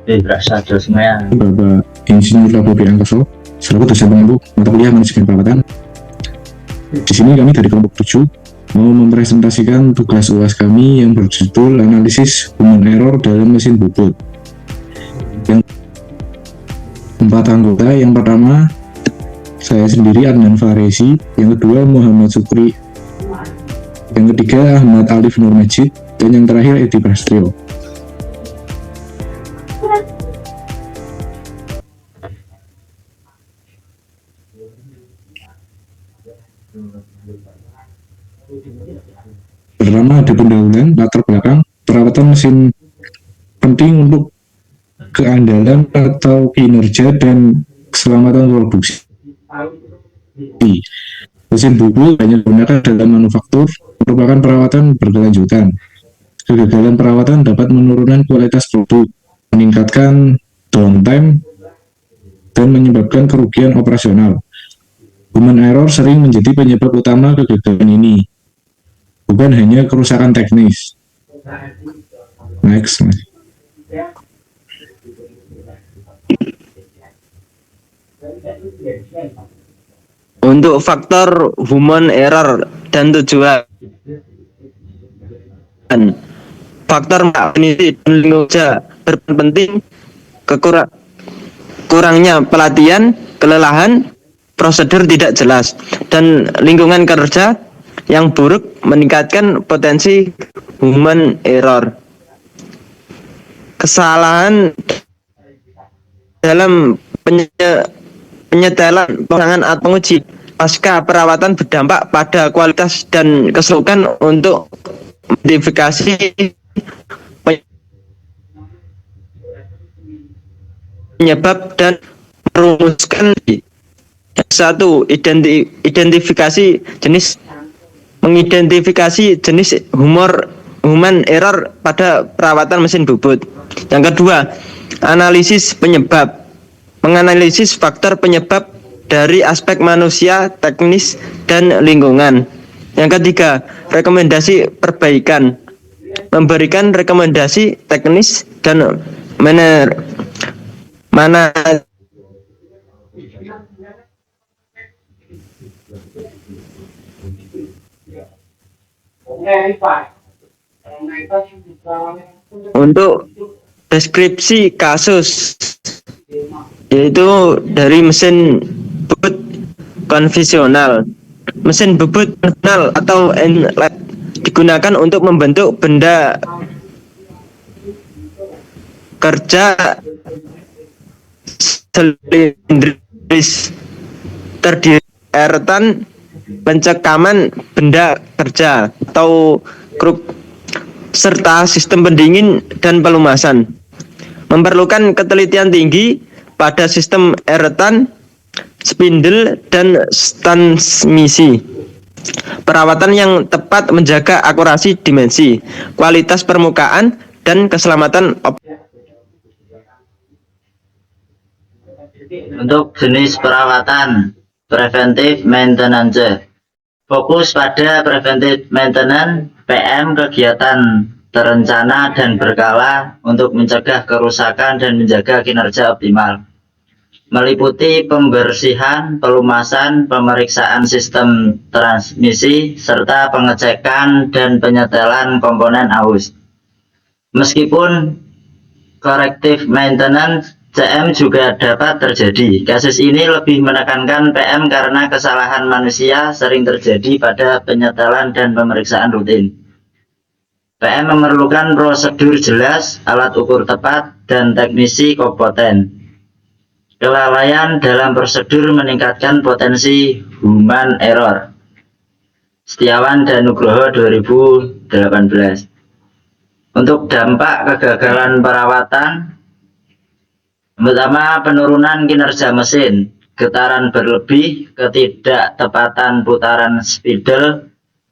Berasa semuanya. Bapak Insinyur Labobi Angkoso selaku dosen pengampu mata kuliah manajemen perawatan. Di sini kami dari kelompok 7 mau mempresentasikan tugas UAS kami yang berjudul analisis human error dalam mesin bubut. Yang 4 anggota, yang pertama saya sendiri Adnan Faresi, yang kedua Muhammad Sukri, yang ketiga Ahmad Alif Nurmajid, dan yang terakhir Edi Prastio. Pertama ada pendahuluan latar belakang perawatan mesin penting untuk keandalan atau kinerja dan keselamatan produksi. Mesin bubut banyak digunakan dalam manufaktur, merupakan perawatan berkelanjutan. Kegagalan perawatan dapat menurunkan kualitas produk, meningkatkan downtime, dan menyebabkan kerugian operasional. Human error sering menjadi penyebab utama kegagalan ini, bukan hanya kerusakan teknis. Next. Untuk faktor human error dan tujuan, faktor magnitude dan lingkungan berperan penting. Kurangnya pelatihan, kelelahan, prosedur tidak jelas, dan lingkungan kerja yang buruk meningkatkan potensi human error. Kesalahan dalam penyetelan pemasangan atau penguji pasca perawatan berdampak pada kualitas dan keseluruhan untuk modifikasi penyebab dan merumuskan. Satu, mengidentifikasi jenis human error pada perawatan mesin bubut. Yang kedua, analisis penyebab, menganalisis faktor penyebab dari aspek manusia, teknis, dan lingkungan. Yang ketiga, rekomendasi perbaikan, memberikan rekomendasi teknis dan untuk deskripsi kasus, yaitu dari mesin bubut konvensional. Mesin bubut konvensional atau inlet digunakan untuk membentuk benda kerja silindris terdiri eretan pencekaman benda kerja atau kruk serta sistem pendingin dan pelumasan. Memerlukan ketelitian tinggi pada sistem eretan, spindle, dan transmisi. Perawatan yang tepat menjaga akurasi dimensi, kualitas permukaan, dan keselamatan Untuk jenis perawatan, preventive maintenance. Fokus pada preventive maintenance, PM, kegiatan terencana dan berkala untuk mencegah kerusakan dan menjaga kinerja optimal. Meliputi pembersihan, pelumasan, pemeriksaan sistem transmisi, serta pengecekan dan penyetelan komponen aus. Meskipun corrective maintenance CM juga dapat terjadi. Kasus ini lebih menekankan PM karena kesalahan manusia sering terjadi pada penyetelan dan pemeriksaan rutin. PM memerlukan prosedur jelas, alat ukur tepat, dan teknisi kompeten. Kelalaian dalam prosedur meningkatkan potensi human error. Setiawan dan Nugroho 2018. Untuk dampak kegagalan perawatan, pertama, penurunan kinerja mesin, getaran berlebih, ketidaktepatan putaran spidol,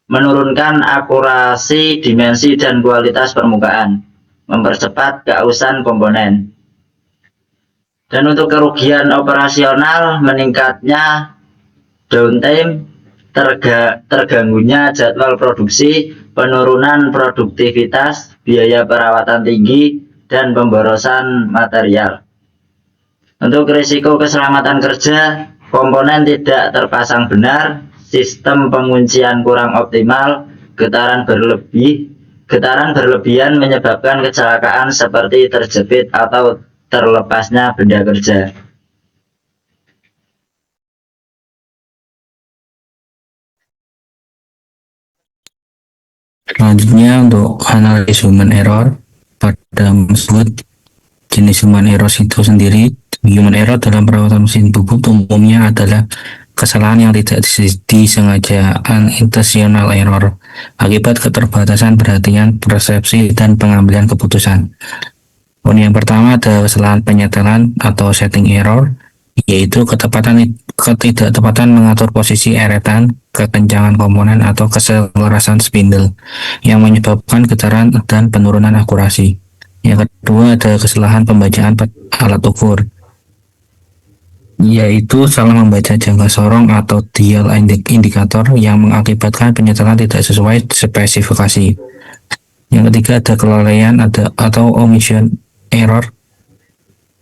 menurunkan akurasi dimensi dan kualitas permukaan, mempercepat keausan komponen. Dan untuk kerugian operasional, meningkatnya downtime, terganggunya jadwal produksi, penurunan produktivitas, biaya perawatan tinggi, dan pemborosan material. Untuk risiko keselamatan kerja, komponen tidak terpasang benar, sistem penguncian kurang optimal, getaran berlebihan menyebabkan kecelakaan seperti terjepit atau terlepasnya benda kerja. Selanjutnya untuk analisis human error pada tersebut, jenis human error itu sendiri. Human error dalam perawatan mesin bubut umumnya adalah kesalahan yang tidak disengaja, unintentional error, akibat keterbatasan perhatian, persepsi, dan pengambilan keputusan. Yang pertama ada kesalahan penyetelan atau setting error, yaitu ketidaktepatan mengatur posisi eretan, kekencangan komponen, atau keselarasan spindle yang menyebabkan getaran dan penurunan akurasi. Yang kedua ada kesalahan pembacaan alat ukur, yaitu salah membaca jangka sorong atau dial indikator yang mengakibatkan penyetelan tidak sesuai spesifikasi. Yang ketiga ada kelalaian atau omission error,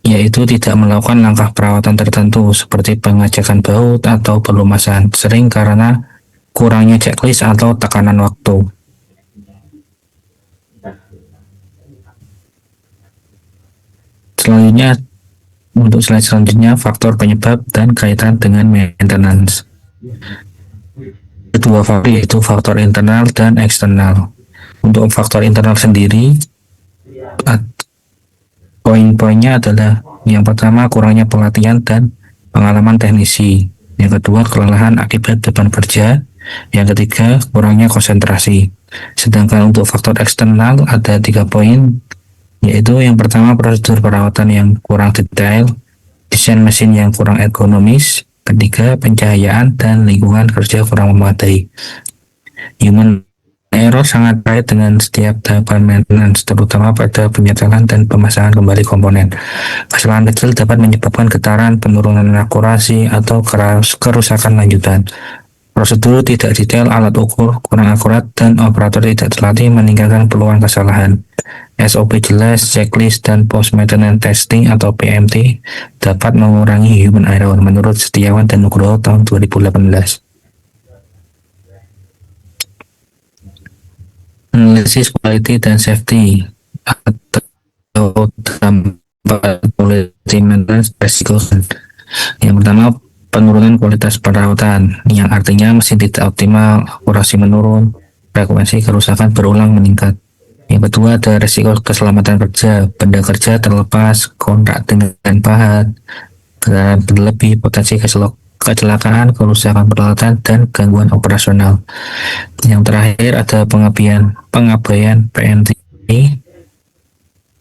yaitu tidak melakukan langkah perawatan tertentu seperti pengecekan baut atau pelumasan, sering karena kurangnya checklist atau tekanan waktu. Selanjutnya, untuk slide selanjutnya, faktor penyebab dan kaitan dengan maintenance. Kedua faktor yaitu faktor internal dan eksternal. Untuk faktor internal sendiri, poin-poinnya adalah yang pertama kurangnya pelatihan dan pengalaman teknisi. Yang kedua kelelahan akibat beban kerja. Yang ketiga kurangnya konsentrasi. Sedangkan untuk faktor eksternal ada 3 poin, yaitu yang pertama prosedur perawatan yang kurang detail, desain mesin yang kurang ergonomis, ketiga pencahayaan dan lingkungan kerja kurang memadai. Human error sangat kait dengan setiap tahapan maintenance, terutama pada penyetelan dan pemasangan kembali komponen. Kesalahan kecil dapat menyebabkan getaran, penurunan akurasi, atau kerusakan lanjutan. Prosedur tidak detail, alat ukur kurang akurat, dan operator tidak terlatih meningkatkan peluang kesalahan. SOP jelas, checklist, dan post-maintenance testing atau PMT dapat mengurangi human error menurut Setiawan dan Nugroho tahun 2018. Analisis quality dan safety atau dampak quality maintenance resiko. Yang pertama, penurunan kualitas perawatan, yang artinya mesin tidak optimal, akurasi menurun, frekuensi kerusakan berulang meningkat. Yang kedua ada risiko keselamatan kerja, benda kerja terlepas, kontak dengan pahat, getaran berlebih, potensi kecelakaan, kerusakan peralatan, dan gangguan operasional. Yang terakhir ada pengabaian PMT,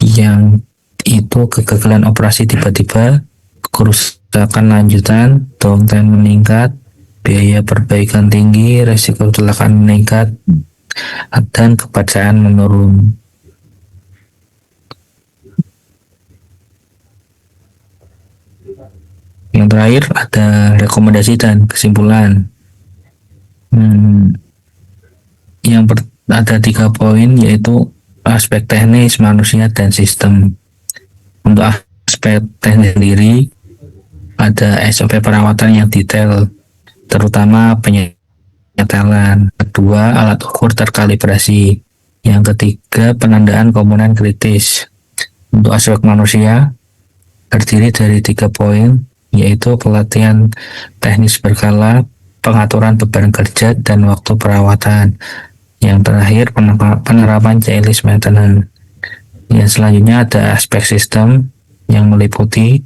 yang itu kegagalan operasi tiba-tiba, kerusakan lanjutan, downtime meningkat, biaya perbaikan tinggi, risiko kecelakaan meningkat, dan kepercayaan menurun. Yang terakhir ada rekomendasi dan kesimpulan. Ada 3 poin, yaitu aspek teknis, manusia, dan sistem. Untuk aspek teknis sendiri ada SOP perawatan yang detail, terutama penyetelan. Kedua, alat ukur terkalibrasi. Yang ketiga, penandaan komponen kritis. Untuk aspek manusia terdiri dari 3 poin, yaitu pelatihan teknis berkala, pengaturan beban kerja, dan waktu perawatan. Yang terakhir penerapan checklist maintenance. Yang selanjutnya ada aspek sistem yang meliputi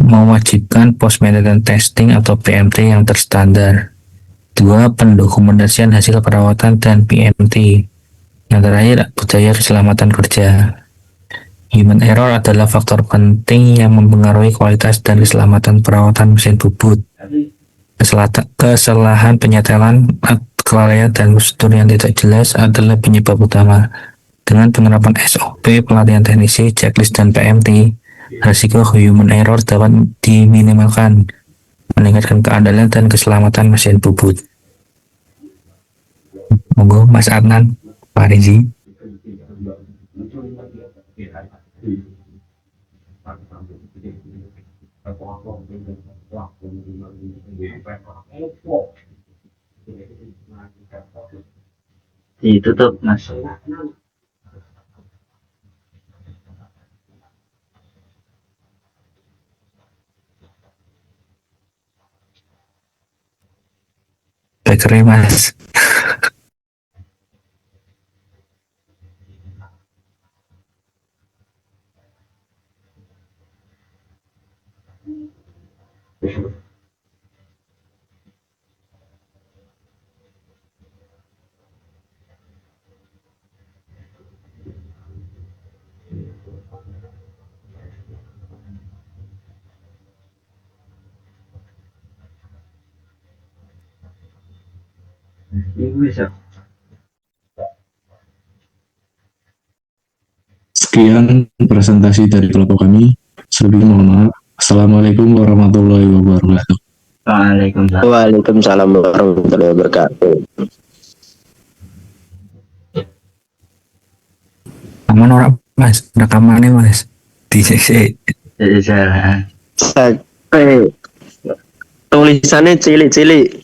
mewajibkan post maintenance testing atau PMT yang terstandar. 2. Pendokumentasian hasil perawatan dan PMT. Yang terakhir budaya keselamatan kerja. Human error adalah faktor penting yang mempengaruhi kualitas dan keselamatan perawatan mesin bubut. Kesalahan penyetelan, kelalaian, dan prosedur yang tidak jelas adalah penyebab utama. Dengan penerapan SOP, pelatihan teknisi, checklist, dan PMT, risiko human error dapat diminimalkan, meningkatkan keandalan dan keselamatan mesin bubut. Monggo Mas Adnan, Pak Rizi. Ditutup mas. Bakery mas. Ibu bisa. Sekian presentasi dari kelompok kami. Selebihnya mohon maaf. Assalamualaikum warahmatullahi wabarakatuh. Waalaikumsalam. Waalaikumsalam warahmatullahi wabarakatuh. Aman orang mas, rekamannya mas. Di CC. Jadi saya Tulisannya cilik-cilik.